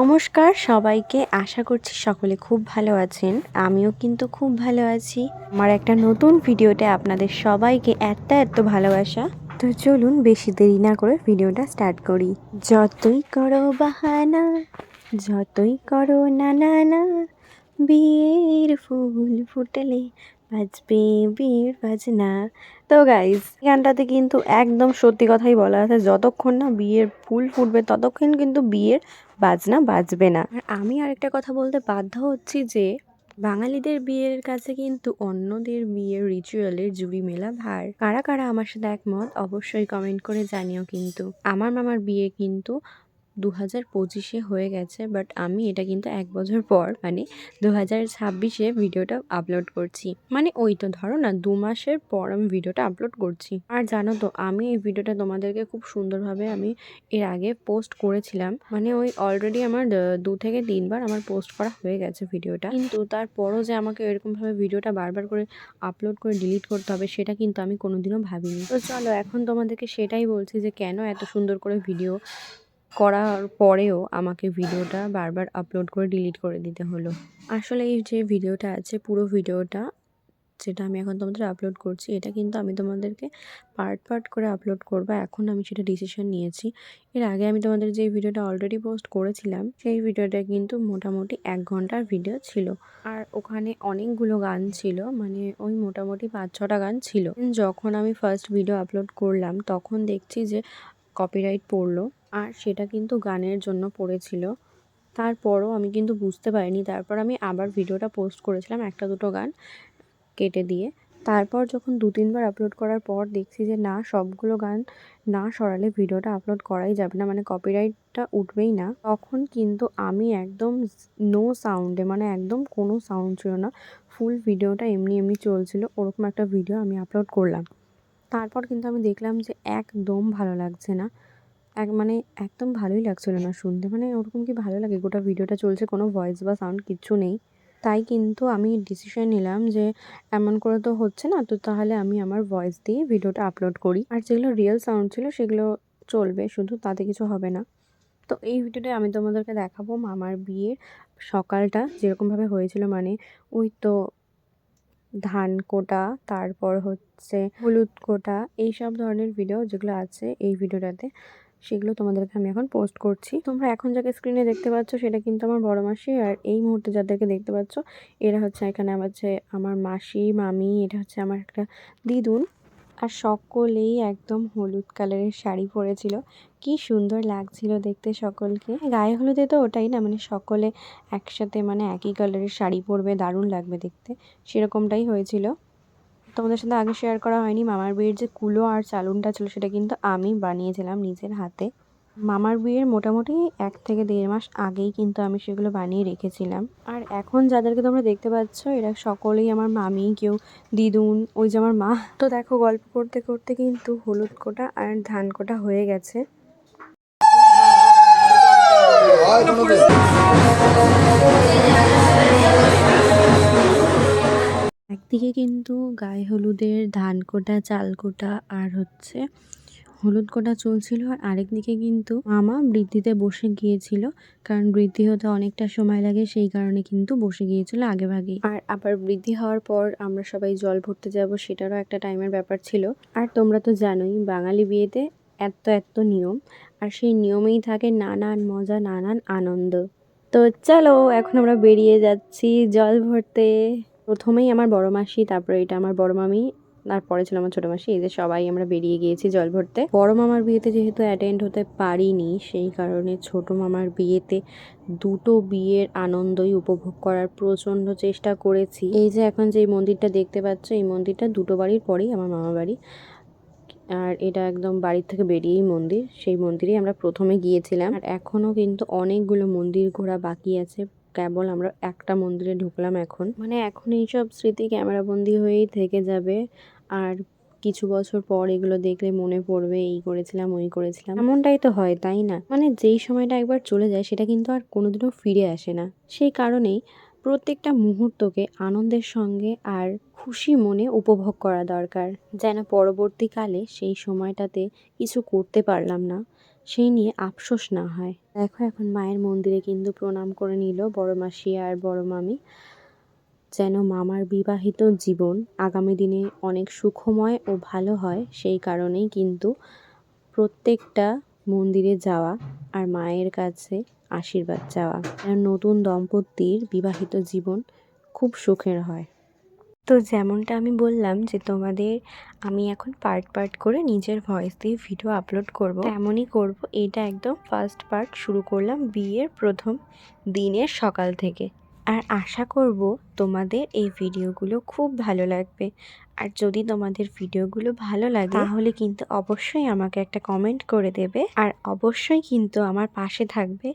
নমস্কার সবাইকে, আশা করছি সকলে খুব ভালো আছেন। আমিও কিন্তু খুব ভালো আছি। আমার একটা নতুন ভিডিওতে আপনাদের সবাইকে এত ভালোবাসা। তো চলুন বেশি দেরি না করে ভিডিওটা স্টার্ট করি। যতই করো বাহানা, যতই করো না না না, বিয়ের ফুল ফুটলে বাজবে বিয়ের বাজনা। তো গাইজ, গানটাতে কিন্তু একদম সত্যি কথাই বলা আছে, যতক্ষণ না বিয়ের ফুল ফুটবে ততক্ষণ কিন্তু বিয়ের বাজনা বাজবে না। আর আমি আরেকটা কথা বলতে বাধ্য হচ্ছি যে বাঙালিদের বিয়ের কাছে কিন্তু অন্যদের বিয়ের রিচুয়ালের জুড়ি মেলা ভার। কারা কারা আমার সাথে একমত অবশ্যই কমেন্ট করে জানিও। কিন্তু আমার মামার বিয়ে কিন্তু 2025-এ হয়ে গেছে, বাট আমি এটা কিন্তু 1 বছর পর মানে 2026-এ ভিডিওটা আপলোড করছি। মানে ওই তো ধরো না 2 মাসের পর আমি ভিডিওটা আপলোড করছি। আর জানো তো, আমি এই ভিডিওটা তোমাদেরকে খুব সুন্দরভাবে আমি এর আগে পোস্ট করেছিলাম। মানে ওই অলরেডি আমার 2 থেকে 3 বার আমার পোস্ট করা হয়ে গেছে ভিডিওটা। কিন্তু তারপরও যে আমাকে এরকমভাবে ভিডিওটা বারবার করে আপলোড করে ডিলিট করতে হবে, সেটা কিন্তু আমি কোনোদিনও ভাবিনি। তো চলো এখন তোমাদেরকে সেটাই বলছি যে কেন এত সুন্দর করে ভিডিও করার পরেও আমাকে ভিডিওটা বারবার আপলোড করে ডিলিট করে দিতে হলো। আসলে এই যে ভিডিওটা আছে, পুরো ভিডিওটা যেটা আমি এখন তোমাদের আপলোড করছি, এটা কিন্তু আমি তোমাদেরকে পার্ট করে আপলোড করব। এখন আমি সেটা ডিসিশন নিয়েছি। এর আগে আমি তোমাদের যে ভিডিওটা অলরেডি পোস্ট করেছিলাম, সেই ভিডিওটা কিন্তু মোটামুটি 1 ঘন্টার ভিডিও ছিল। আর ওখানে অনেকগুলো গান ছিল, মানে ওই মোটামুটি 5-6টা গান ছিল। যখন আমি ফার্স্ট ভিডিও আপলোড করলাম তখন দেখছি যে কপিরাইট পড়লো, আর সেটা কিন্তু গানের জন্য পড়েছিল। তারপরও আমি কিন্তু বুঝতে পারিনি। তারপর আমি আবার ভিডিওটা পোস্ট করেছিলাম 1-2 গান কেটে দিয়ে। তারপর যখন 2-3 বার আপলোড করার পর দেখছি যে না, সবগুলো গান না সরালে ভিডিওটা আপলোড করাই যাবে না, মানে কপিরাইটটা উঠবেই না। তখন কিন্তু আমি একদম নো সাউন্ডে, মানে একদম কোনো সাউন্ড ছিল না, ফুল ভিডিওটা এমনি চলছিল, ওরকম একটা ভিডিও আমি আপলোড করলাম। তারপর কিন্তু আমি দেখলাম যে একদম ভালো লাগছে না। মানে একদম ভালোই লাগছিল না শুনতে। মানে ওরকম কি ভালো লাগে, গোটা ভিডিওটা চলছে, কোনো ভয়েস বা সাউন্ড কিচ্ছু নেই। তাই কিন্তু আমি ডিসিশন নিলাম যে এমন করে তো হচ্ছে না, তো তাহলে আমি আমার ভয়েস দিয়ে ভিডিওটা আপলোড করি। আর যেগুলো রিয়েল সাউন্ড ছিল সেগুলো চলবে, শুধু তাতে কিছু হবে না। তো এই ভিডিওটায় আমি তোমাদেরকে দেখাবো মামার বিয়ের সকালটা যেরকমভাবে হয়েছিল। মানে ওই তো ধান কোটা, তারপর হচ্ছে হলুদ কোটা, এইসব ধরনের ভিডিও যেগুলো আছে এই ভিডিওটাতে, সেগুলো তোমাদেরকে আমি এখন পোস্ট করছি। তোমরা এখন যাকে স্ক্রিনে দেখতে পাচ্ছ সেটা কিন্তু আমার বড় মাসি, আর এই মুহূর্তে যাদেরকে দেখতে পাচ্ছ এরা হচ্ছে এখানে আমার মাসি, মামি, এটা হচ্ছে আমার একটা দিদুন। আর সকলেই একদম হলুদ কালারের শাড়ি পরেছিল, কি সুন্দর লাগছিল দেখতে সকলকে। গায়ে হলুদে তো ওটাই না, মানে সকলে একসাথে মানে একই কালারের শাড়ি পরবে, দারুণ লাগবে দেখতে, সেরকমটাই হয়েছিল। তোমাদের সাথে আগে শেয়ার করা হয়নি, মামার বিয়ের যে কুলো আর চালুনটা ছিল সেটা কিন্তু আমি বানিয়েছিলাম নিজের হাতে। মামার বিয়ের মোটামুটি 1 থেকে 1.5 মাস আগেই কিন্তু আমি সেগুলো বানিয়ে রেখেছিলাম। আর এখন যাদেরকে তোমরা দেখতে পাচ্ছ এরা সকলেই আমার মামি, কেউ দিদুন, ওই যে আমার মা। তো দেখো, গল্প করতে করতে কিন্তু হলুদ কোটা আর ধান কোটা হয়ে গেছে। একদিকে কিন্তু গায়ে হলুদের ধান কোটা, চাল কোটা আর হচ্ছে হলুদ কোটা চলছিল, আর আরেকদিকে কিন্তু মামা বৃদ্ধিতে বসে গিয়েছিল, কারণ বৃদ্ধি হতে অনেকটা সময় লাগে, সেই কারণে কিন্তু বসে গিয়েছিল আগে ভাগেই। আর আবার বৃদ্ধি হওয়ার পর আমরা সবাই জল ভরতে যাব, সেটারও একটা টাইমের ব্যাপার ছিল। আর তোমরা তো জানোই বাঙালি বিয়েতে এত নিয়ম, আর সেই নিয়মেই থাকে নানান মজা, নানান আনন্দ। তো চলো এখন আমরা বেরিয়ে যাচ্ছি জল ভরতে। প্রথমেই আমার বড় মাসি, তারপরে এটা আমার বড় মামি, তারপরে ছিল আমার ছোট মাসি। এই যে সবাই আমরা বেরিয়ে গিয়েছি জল ভরতে। বড় মামার বিয়েতে যেহেতু অ্যাটেন্ড হতে পারিনি, সেই কারণে ছোট মামার বিয়েতে দুটো বিয়ের আনন্দই উপভোগ করার প্রচণ্ড চেষ্টা করেছি। এই যে এখন যে মন্দিরটা দেখতে পাচ্ছ, এই মন্দিরটা দুটো বাড়ির পরেই আমার মামা বাড়ি, আর এটা একদম বাড়ির থেকে বেরিয়েই মন্দির। সেই মন্দিরেই আমরা প্রথমে গিয়েছিলাম। আর এখনও কিন্তু অনেকগুলো মন্দির ঘোরা বাকি আছে, কেবল আমরা একটা মন্দিরে ঢুকলাম এখন। মানে এখন এইসব স্মৃতি ক্যামেরাবন্দি হয়েই থেকে যাবে, আর কিছু বছর পর এগুলো দেখলে মনে পড়বে এই করেছিলাম ওই করেছিলাম, এমনটাই তো হয় তাই না? মানে যেই সময়টা একবার চলে যায় সেটা কিন্তু আর কোনোদিনও ফিরে আসে না। সেই কারণেই প্রত্যেকটা মুহূর্তকে আনন্দের সঙ্গে আর খুশি মনে উপভোগ করা দরকার, যেন পরবর্তীকালে সেই সময়টাতে কিছু করতে পারলাম না সেই নিয়ে আফসোস না হয়। দেখো এখন মায়ের মন্দিরে কিন্তু প্রণাম করে নিল বড় মাসি আর বড় মামি, যেন মামার বিবাহিত জীবন আগামী দিনে অনেক সুখময় ও ভালো হয়, সেই কারণেই কিন্তু প্রত্যেকটা মন্দিরে যাওয়া আর মায়ের কাছে আশীর্বাদ চাওয়া। নতুন দম্পতির বিবাহিত জীবন খুব সুখের হয়। তো যেমনটা আমি বললাম যে তোমাদের আমি এখন পার্ট পার্ট করে নিজের ভয়েস দিয়ে ভিডিও আপলোড করব, তেমনই করব। এটা একদম ফার্স্ট পার্ট শুরু করলাম বিয়ের প্রথম দিনের সকাল থেকে। আর আশা করব তোমাদের এই ভিডিওগুলো খুব ভালো লাগবে। আর যদি তোমাদের ভিডিওগুলো ভালো লাগে তাহলে কিন্তু অবশ্যই আমাকে একটা কমেন্ট করে দেবে, আর অবশ্যই কিন্তু আমার পাশে থাকবে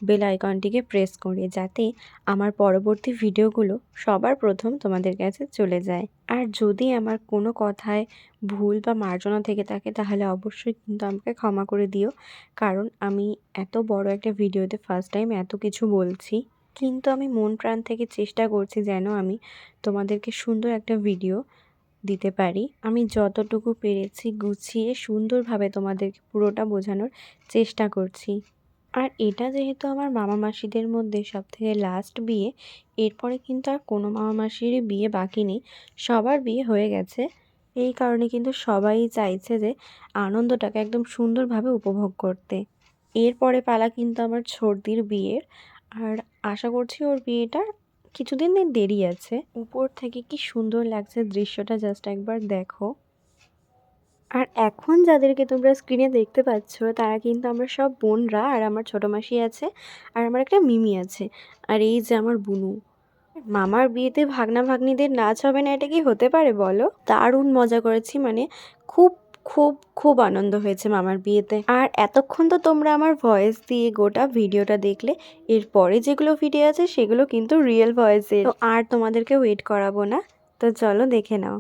বেল আইকনটিকে প্রেস করে, যাতে আমার পরবর্তী ভিডিওগুলো সবার প্রথম তোমাদের কাছে চলে যায়। আর যদি আমার কোনো কথায় ভুল বা মার্জনা থেকে থাকে তাহলে অবশ্যই কিন্তু আমাকে ক্ষমা করে দিও, কারণ আমি এত বড় একটা ভিডিওতে ফার্স্ট টাইম এত কিছু বলছি, কিন্তু আমি মন প্রাণ থেকে চেষ্টা করছি যেন আমি তোমাদেরকে সুন্দর একটা ভিডিও দিতে পারি। আমি যতটুকু পেরেছি গুছিয়ে সুন্দরভাবে তোমাদেরকে পুরোটা বোঝানোর চেষ্টা করছি। আর এটা যেহেতু আমার মামা মাসিদের মধ্যে সবথেকে লাস্ট বিয়ে, এরপরে কিন্তু আর কোনো মামা মাসিরই বিয়ে বাকি নেই, সবার বিয়ে হয়ে গেছে। এই কারণে কিন্তু সবাই চাইছে যে আনন্দটাকে একদম সুন্দরভাবে উপভোগ করতে। এরপরে পালা কিন্তু আমার ছোটদির বিয়ের, আর আশা করছি ওর বিয়েটা কিছুদিন দেরি আছে। উপর থেকে কি সুন্দর লাগছে দৃশ্যটা, জাস্ট একবার দেখো। আর এখন যাদেরকে তোমরা স্ক্রিনে দেখতে পাচ্ছ তারা কিন্তু আমরা সব বোনরা, আর আমার ছোটো মাসি আছে, আর আমার একটা মিমি আছে, আর এই যে আমার বুনু। মামার বিয়েতে ভাগনা ভাগ্নিদের নাচ হবে না, এটা কি হতে পারে বলো? দারুণ মজা করেছি, মানে খুব খুব খুব আনন্দ হয়েছে মামার বিয়েতে। আর এতক্ষণ তো তোমরা আমার ভয়েস দিয়ে গোটা ভিডিওটা দেখলে, এরপরে যেগুলো ভিডিও আছে সেগুলো কিন্তু রিয়েল ভয়েসে। তো আর তোমাদেরকে ওয়েট করাবো না, তো চলো দেখে নাও।